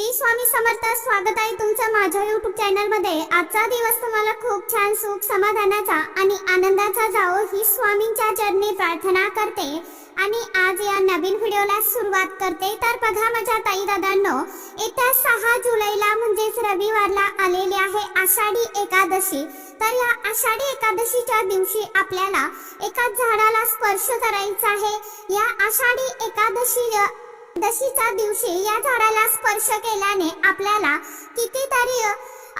श्री स्वामी समर्थ. स्वागत आहे तुमचं माझ्या YouTube चॅनल मध्ये. आजचा दिवस तुम्हाला खूप छान सुख समाधानाचा आणि आनंदाचा जावो ही स्वामींच्या चरणी प्रार्थना करते आणि आज या नवीन व्हिडिओला सुरुवात करते. तर बघा माझ्या ताई दादांनो, येत्या 6 जुलैला म्हणजेच रविवारला आलेली आहे आषाढी एकादशी. तर या आषाढी एकादशीच्या दिवशी आपल्याला एका झाडाला स्पर्श करायचा आहे. या आषाढी एकादशीच्या दिवशी या झाडाला स्पर्श केल्याने आपल्याला कितीतरी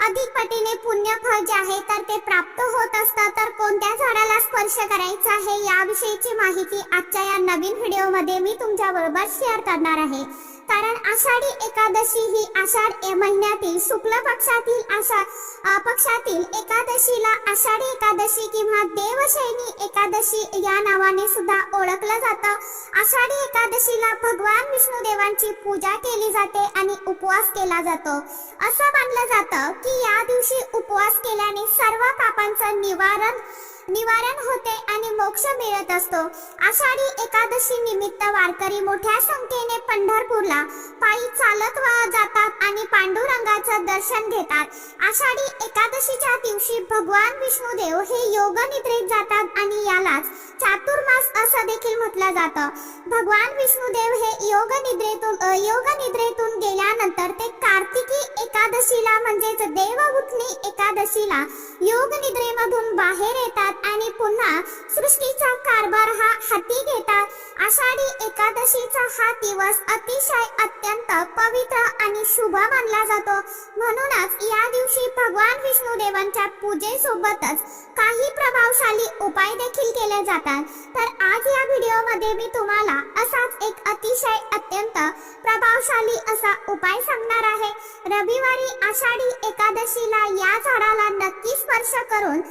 अधिक पटीने पुण्यफळ जे आहे तर ते प्राप्त होत असतं. तर कोणत्या झाडाला स्पर्श करायचा आहे याविषयीची माहिती आजच्या या नवीन व्हिडिओमध्ये मी तुमच्याबरोबर शेअर करणार आहे. कारण आषाढी एकादशी ही आषाढ महिन्यातील शुक्ल पक्षातील एकादशीला आषाढी एकादशी किंवा देवशयनी एकादशी या नावाने सुद्धा ओळखलं जातं. आषाढी एकादशीला भगवान विष्णुदेवांची पूजा केली जाते आणि उपवास केला जातो. असं मानलं जातं की या दिवशी उपवास केल्याने सर्व पापांचं निवारण होते आणि मोक्ष मिळत असतो. आषाढी एकादशी निमित्त वारकरी मोठ्या संख्येने पंढरपूरला पायी चालत जातात आणि पांडुरंगाचं दर्शन घेतात. आषाढी एकादशीच्या दिवशी भगवान विष्णुदेव हे योग निद्रेत जातात आणि यालाच चातुर्मास असं देखील म्हटलं जातं. भगवान विष्णुदेव हे योग निद्रेतून गेल्यानंतर ते कार्तिकी एकादशीला म्हणजेच देवउठणी एकादशीला योग निद्रेमधून बाहेर येतात आणि पुन्हा सृष्टीचा कारभार हाती घेतात. आषाढी एकादशीचा हा दिवस अतिशय अत्यंत पवित्र आणि शुभ मानला जातो. म्हणूनच या दिवशी भगवान विष्णुदेवांच्या पूजेसोबतच काही प्रभावशाली उपाय देखील केले जातात. तर आज या व्हिडिओमध्ये मी तुम्हाला असाच एक अतिशय अत्यंत प्रभावशाली असा उपाय सांगणार आहे. रविवारी आषाढी एकादशीला या झाडाला नक्की स्पर्श करून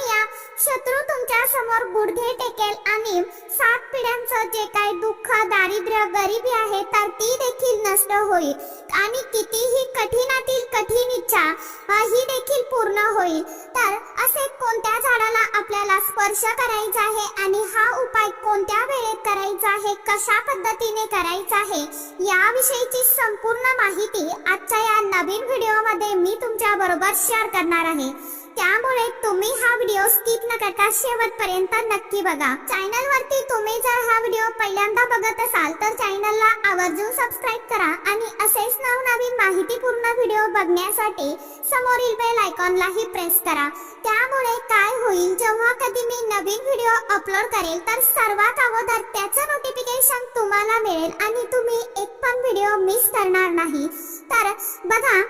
या शत्रू तुमच्या समोर गुडघे टेकेल आणि 7 पिढ्यांचं जे काही दुःख, दारिद्र्य, गरिबी आहे तर ती देखील नष्ट होईल आणि कितीही कठीणातील कठीण इच्छा ही देखील पूर्ण होईल. तर असे कोणत्या झाडाला आपल्याला स्पर्श करायचा आहे आणि हा उपाय कोणत्या वेळेत करायचा आहे, कशा पद्धतीने करायचा आहे याविषयीची संपूर्ण माहिती आजच्या या नवीन व्हिडिओमध्ये मी तुमच्या बरोबर शेअर करणार आहे. त्यामुळे तुम्ही हा व्हिडिओ स्किप न करता शेवटपर्यंत नक्की बघा. चॅनल वरती तुम्ही जर हा व्हिडिओ पहिल्यांदा बघत असाल तर चॅनलला आवर्जून सबस्क्राइब करा आणि असेच नवनवीन माहितीपूर्ण व्हिडिओ बघण्यासाठी समोरील बेल आयकॉनलाही प्रेस करा. त्यामुळे काय होईल, जेव्हा कधी मी नवीन व्हिडिओ अपलोड करेल तर सर्वात अगोदर त्याचं नोटिफिकेशन तुम्हाला मिळेल आणि तुम्ही एक पण व्हिडिओ मिस करणार नाही. तर बघा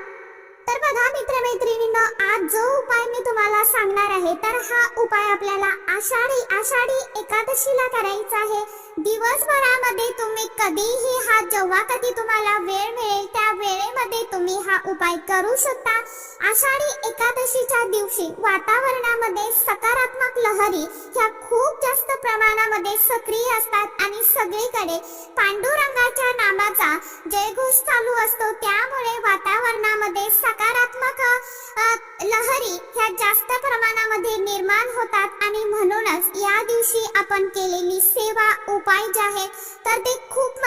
मित्रमैत्रिणींनो, आज जो उपाय मी तुम्हाला सांगणार आहे तर हा उपाय आपल्याला आषाढी एकादशीला करायचा आहे. दिवसभरामध्ये तुम्ही कधीही जेव्हा कधी तुम्हाला वेळ मिळेल त्या वेळेमध्ये तुम्ही हा उपाय करू शकता. आषाढी एकादशीच्या दिवशी वातावरणामध्ये सकारात्मक लहरी ह्या खूप जास्त प्रमाणामध्ये सक्रिय असतात आणि सगळीकडे पांडुरंगाच्या नामाचा जयघोष चालू असतो. त्यामुळे वातावरणामध्ये सकारात्मक लहरी ह्या जास्त प्रमाणामध्ये निर्माण होतात आणि म्हणूनच या दिवशी आपण केलेली सेवा, उपाय जे आहे तर ते खूप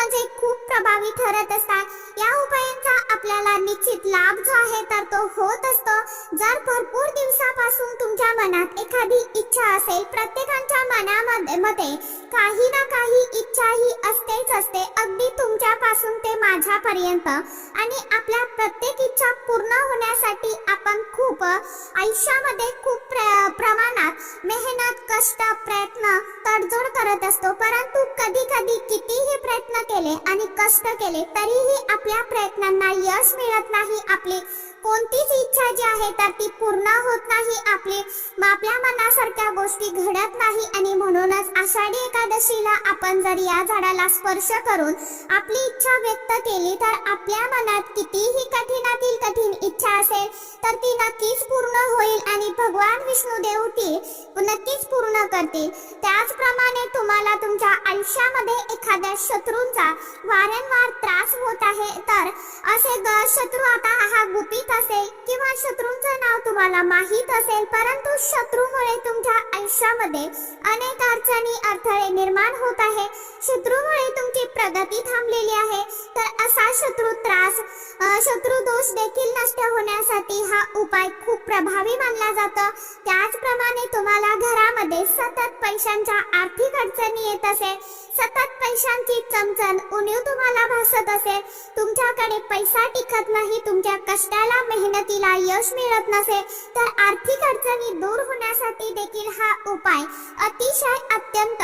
प्रभावी ठरत असतात. या उपायांचा आपल्याला निश्चित लाभ जो आहे तर तो होत असतो. जर भरपूर दिवसापासून तुमच्या मनात एखादी इच्छा असेल, प्रत्येकाच्या मनामध्ये काही ना काही इच्छा ही असते, अगदी तुमच्यापासून ते माझ्यापर्यंत. आणि आपल्या प्रत्येक इच्छा पूर्ण होण्यासाठी आपण खूप आयुष्यामध्ये खूप प्रमाणात मेहनत, कष्ट, प्रयत्न, तडजोड करत असतो. परंतु कधी कितीही प्रयत्न केले आणि कष्ट केले तरीही आपल्या प्रयत्नांना यश मिळत नाही. आपली कोणतीच इच्छा जी आहे तर ती पूर्ण होत नाही. आपल्या मनासारख्या गोष्टी घडत नाही आणि म्हणूनच आषाढी एकादशीला आपण जर या झाडाला स्पर्श करून आपली इच्छा व्यक्त केली तर आपल्या मनात कितीही कठीणातील कठीण इच्छा असेल तर ती नक्कीच पूर्ण होईल आणि भगवान विष्णुदेव ती नक्कीच पूर्ण करतील. त्याचप्रमाणे तुम्हाला तुमच्या आयुष्यामध्ये एखाद्या शत्रूंचा वारंवार त्रास होत आहे, तर असे शत्रू आता हा गुपित असेल किंवा शत्रूंचं नाव तुम्हाला माहीत असेल, परंतु शत्रूमुळे तुमच्या आयुष्यामध्ये अनेक अडचणी अडथळे निर्माण होत आहे, शत्रूमुळे तुमची प्रगती थांबलेली आहे, तर असा शत्रू दोष देखील नष्ट होण्यासाठी हा उपाय खूप प्रभावी मानला जातो. त्याचप्रमाणे तुम्हाला घरामध्ये सतत पैशांच्या आर्थिक अडचणी येत असेल, सतत पैशांची चमचम उणीव तुम्हाला भासत असेल, तुमच्याकडे पैसा टिकत नाही, तुमच्या कष्टाला मेहनतीला यश मिळत नसेल, तर आर्थिक अडचणी दूर होण्यासाठी देखील हा उपाय अतिशय अत्यंत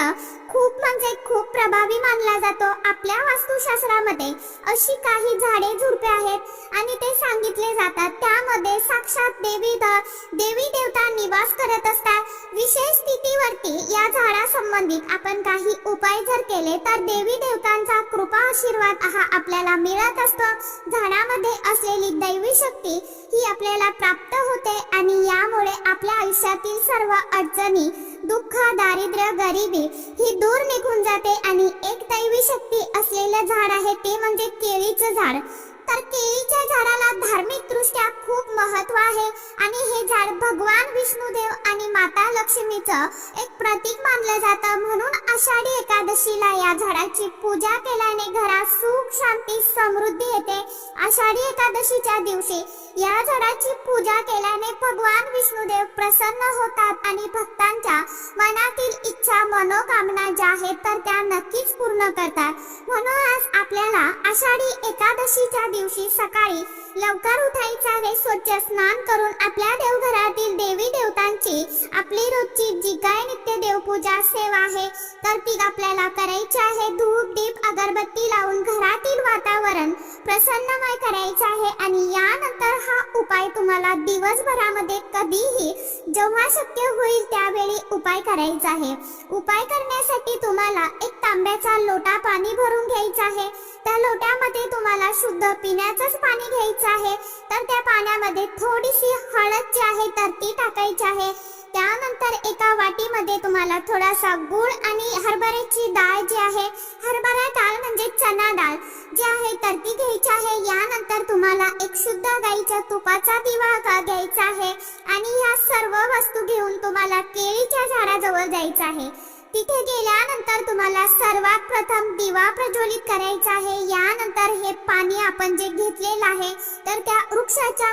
खूप प्रभावी मानला जातो. आपल्या वास्तुशास्त्रामध्ये अशी काही झाडे झुडपे आहेत आणि ते सांगितले जातात, त्यामध्ये साक्षात देवी देवता निवास करत असतात. विशेष स्थितीवरती या झाडा संबंधित आपण काही उपाय जर केले तर देवी देवतांचा कृपा आशीर्वाद हा आपल्याला मिळत असतो. झाडामध्ये असलेली दैवी शक्ती ही आपल्याला प्राप्त होते आणि यामुळे आपल्या आयुष्यातील सर्व अडचणी, दुःख, दारिद्र्य, गरिबी ही दूर निघून जाते. आणि एक दैवी शक्ती असलेलं झाड आहे ते म्हणजे केळीचं झाड. तर केळीच्या झाडाला धार्मिक दृष्ट्या खूप महत्व आहे आणि हे झाड भगवान विष्णुदेव आणि माता लक्ष्मीचं एक प्रतीक मानलं जातं. म्हणून आषाढी एकादशीला या झाडाची पूजा केल्याने घरात सुख, शांती, समृद्धी येते. आषाढी एकादशीच्या दिवशी या झाडाची पूजा केल्याने भगवान विष्णुदेव प्रसन्न होतात आणि भक्तांच्या मनातील इच्छा, मनोकामना ज्या आहेत तर त्या नक्कीच पूर्ण करतात. म्हणून आज आपल्याला आषाढी एकादशीच्या दिवशी सकाळी लवकर उठायचे आहे. स्वच्छ स्नान करून आपल्या देवघरातील देवी देवतांची आपली रोजची जी काय नित्य देवपूजा सेवा आहे तर ती आपल्याला करायची आहे. धूप, दीप, अगरबत्ती लावून घरातील वातावरण प्रसन्नमय करायचे आहे आणि यानंतर हा उपाय तुम्हाला दिवसभरामध्ये कधीही जेव्हा शक्य होईल त्यावेळी उपाय करायचा आहे. उपाय करण्यासाठी तुम्हाला एक तांब्याचा लोटा पाणी भरून घ्यायचा आहे. त्या लोट्यामध्ये तुम्हाला शुद्ध पिण्याचंच पाणी घ्यायचं आहे. तर त्या पाण्यामध्ये थोडीशी हळद जी आहे तर ती टाकायची आहे. त्यानंतर एका वाटीमध्ये तुम्हाला थोडासा गूळ आणि हरभऱ्याची डाळ जी आहे, हरभरा डाळ म्हणजे चना डाळ जी आहे तर ती घ्यायची आहे. यानंतर तुम्हाला एक शुद्ध गाईच्या तुपाचा दिवा घ्यायचा आहे आणि ह्या सर्व वस्तू घेऊन तुम्हाला केळीच्या झाडाजवळ जायचं आहे. तिथे गेल्यानंतर तुम्हाला सर्वात प्रथम दिवा प्रज्वलित करायचा आहे. यानंतर हे पाणी आपण जे घेतलेलं आहे तर त्या वृक्षाच्या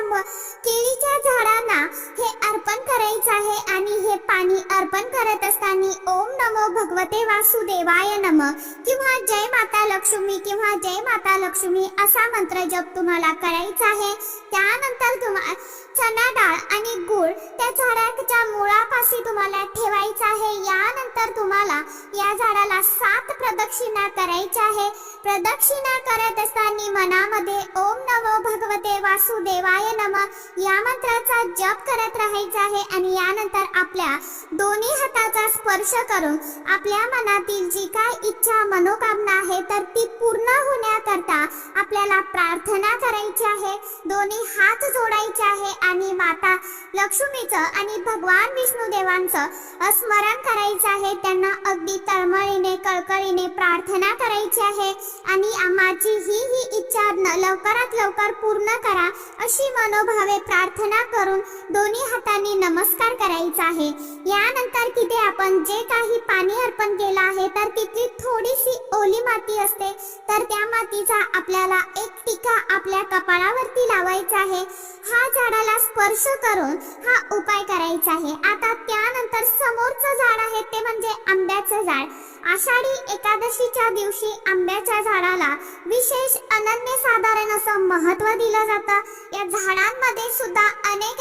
केळीच्या झाडांना हे अर्पण करायचं आहे आणि हे पाणी अर्पण करत असताना ओम नमो भगवते वासुदेवाय नमः किंवा जय माता लक्ष्मी किंवा जय माता लक्ष्मी असा मंत्र जप तुम्हाला करायचा आहे. त्यानंतर तुम्हाला चना डाळ आणि गूळ त्या झाडाच्या मुळापाशी तुम्हाला ठेवायचा आहे. यानंतर तुम्हाला या झाडाला 7 प्रदक्षिणा करायच्या आहे. प्रदक्षिणा करत असताना मनामध्ये ओम नमो भगवते वासुदेवाय नमः या मंत्राचा जप करत राहायचा आहे आणि यानंतर आपल्या दोन्ही हाताचा स्पर्श करून आपल्या मनातील जी काय इच्छा, मनोकामना आहे तर ती पूर्ण होण्याकरता आपल्याला प्रार्थना करायची आहे. दोन्ही हात जोडायचे आहे आणि माता लक्ष्मीचं आणि भगवान विष्णुदेवांचं स्मरण करायचं आहे. त्यांना अगदी तळमळीने, कळकळीने प्रार्थना करायची आहे आणि माझी ही इच्छा लवकरात लवकर पूर्ण करा अशी मनोभावे प्रार्थना करून दोन्ही हातांनी नमस्कार करायचा आहे. यानंतर तिथे आपण जे काही पाणी अर्पण केलं आहे तर तिथली थोडीशी ओली माती असते तर त्या मातीचा आपल्याला एक टिका आपल्या कपाळावरती लावायचा आहे. हा झाडाला स्पर्श करून हा उपाय करायचा आहे. आता त्यानंतर समोरचं झाड आहे ते म्हणजे आंब्याचं झाड. आषाढी एकादशीच्या दिवशी आंब्याच्या झाडाला विशेष अनन्यसाधारण असं महत्व दिलं जातं. या झाडांमध्ये सुद्धा अनेक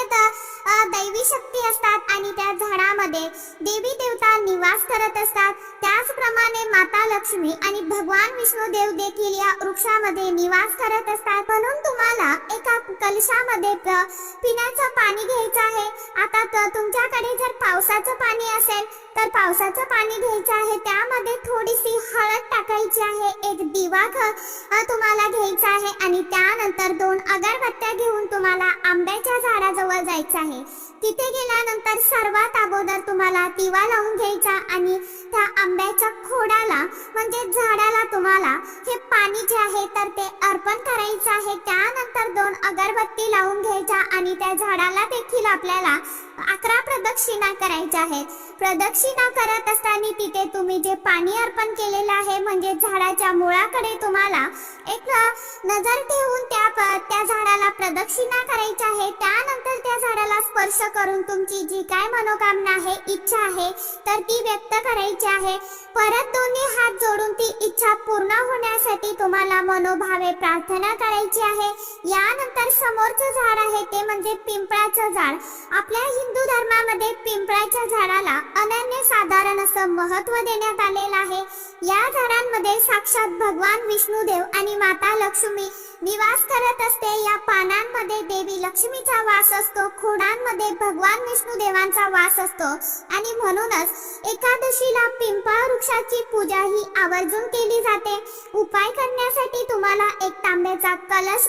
दैवी शक्ती असतात आणि त्या झाडामध्ये देवी देवता निवास करत असतात. त्याचप्रमाणे माता लक्ष्मी आणि भगवान विष्णुदेव देखील या वृक्षामध्ये निवास करत असतात. म्हणून तुम्हाला तुम्हाला एका कलशामध्ये पिण्याचं पाणी घ्यायचं आहे. आता तुमच्याकडे जर पावसाचं पाणी असेल तर पावसाचं पाणी घ्यायचं आहे. त्यामध्ये थोडीशी हळद टाकायची आहे. एक दिवा तुम्हाला घ्यायचा आहे आणि त्यानंतर 2 अगरबत्त्या घेऊन तुम्हाला आंब्याच्या झाडाजवळ जायचं आहे. तिथे गेल्यानंतर सर्वात अगोदर तुम्हाला दिवा लावून घ्यायचा आणि त्या आंब्याच्या खोडाला म्हणजे झाडाला तुम्हाला हे पाणी जे आहे तर ते अर्पण करायचं आहे. त्यानंतर 2 अगरबत्ती लावून घ्यायच्या आणि त्या झाडाला देखील आपल्याला 11 प्रदक्षिणा करायच्या आहेत. प्रदक्षिणा करत असताना तिथे तुम्ही जे पाणी अर्पण केलेलं आहे म्हणजे झाडाच्या मुळाकडे तुम्हाला एक नजर ठेवून त्या झाडाला प्रदक्षिणा करायची आहे. त्यानंतर त्या झाडाला स्पर्श करून तुमची जी काय मनोकामना आहे, इच्छा आहे तर ती व्यक्त करायची आहे. परत दोन्ही हात जोडून ती इच्छा पूर्ण होण्यासाठी तुम्हाला मनोभावे प्रार्थना करायची आहे. यानंतर समोरचं झाड आहे ते म्हणजे पिंपळाचं झाड. आपल्या हिंदू धर्मामध्ये पिंपळाच्या झाडाला अनन्यसाधारण असं महत्त्व देण्यात आलेलं आहे. या झाडांमध्ये साक्षात भगवान विष्णुदेव आणि माता लक्ष्मी निवास करत असते. या पानांमध्ये देवी लक्ष्मीचा वास असतो, खोडांमध्ये भगवान विष्णुदेवांचा वास असतो आणि म्हणूनच एकादशीला पिंपळ वृक्षाची पूजा ही आवर्जून केली जाते. उपाय करण्यासाठी तुम्हाला एक तांब्याचा कलश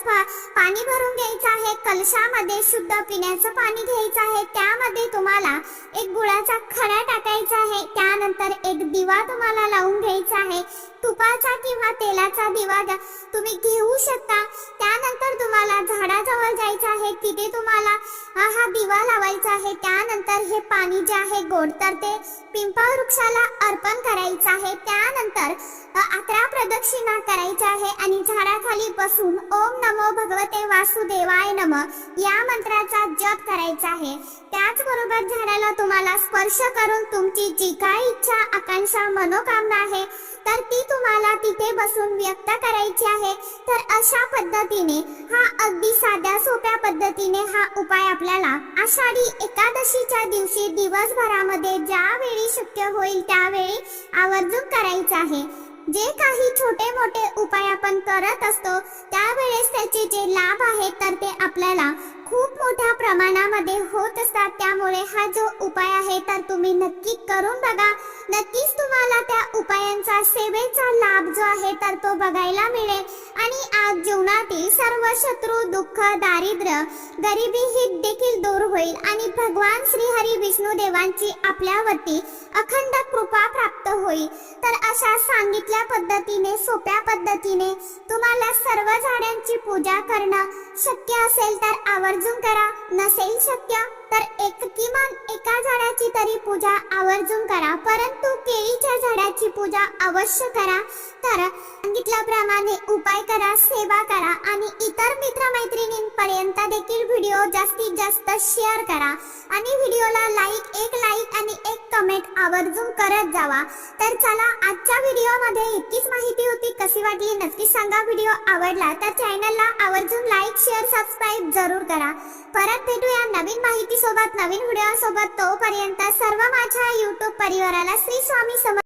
पाणी भरून घ्यायचा आहे. कलशामध्ये शुद्ध पिण्याचं पाणी घ्यायचं आहे. त्यामध्ये तुम्हाला एक गुळाचा खडा टाकायचा आहे. त्यानंतर एक दिवा तुम्हाला लावून घ्यायचा आहे. तुपाचा किंवा तेलाचा दिवा तुम्ही घेऊ शकता. त्यानंतर तुम्हाला झाडाजवळ जायचं आहे. तिथे तुम्हाला हा दिवा लावायचा आहे. त्यानंतर हे पाणी जे आहे गोड तर ते पिंपळ वृक्षाला अर्पण करायचं आहे. त्यानंतर 11 प्रदक्षिणा करायच्या आहे आणि झाडाखाली बसून ओम नमो भगवते वासुदेवाय नमः या मंत्राचा जप करायचा आहे. त्याचबरोबर झाडाला तुम्हाला स्पर्श करून तुमची जी काय इच्छा, आकांक्षा, मनोकामना आहे तर ती तुम्हाला तिथे बसून व्यक्त करायची आहे. तर अशा पद्धतीने हा अगदी साध्या सोप्या पद्धतीने हा उपाय आपल्याला आषाढी एकादशीच्या दिवशी दिवसभरामध्ये ज्यावेळी शक्य होईल त्यावेळी आवर्जून करायचा आहे. जे काही छोटे मोठे उपाय आपण करत असतो त्यावेळेस त्याचे जे लाभ आहेत तर ते आपल्याला खूप मोठ्या प्रमाणामध्ये होत असतात. त्यामुळे हा जो उपाय आहे तर तुम्ही नक्की करून बघा. नक्कीच तुम्हाला त्या उपायांचा सेवेचा लाभ जो आहे तर तो बघायला मिळेल आणि आज जीवनातील सर्व शत्रू, दुःख, दारिद्र्य, गरिबी ही देखील दूर होईल आणि भगवान श्री हरी विष्णू देवांची आपल्यावरती अखंड कृपा प्राप्त होईल. तर अशा सांगितल्या पद्धतीने, सोप्या पद्धतीने तुम्हाला सर्व झाडांची पूजा करणं शक्य असेल तर आवर्जून करा. नसेल शक्य तर किमान एका झाडाची तरी पूजा आवर्जून करा. परंतु केळीच्या झाडाची पूजा अवश्य करा. तर सांगितल्याप्रमाणे उपाय करा, सेवा करा आणि इतर मित्रमैत्रिणींपर्यंत देखील व्हिडिओ जास्तीत जास्त शेअर करा आणि व्हिडिओला एक लाईक आणि एक कमेंट आवर्जून करत जावा. तर चला, आजच्या व्हिडिओमध्ये इतकीच माहिती होती. कशी वाटली नक्की सांगा. व्हिडिओ आवडला तर चॅनलला आवर्जून लाईक, शेअर, सबस्क्राईब जरूर करा. परत भेटूया नवीन माहिती सोबत, नवीन व्हिडिओ सोबत. तोपर्यंत सर्व माझ्या YouTube परिवाराला श्री स्वामी समर्थ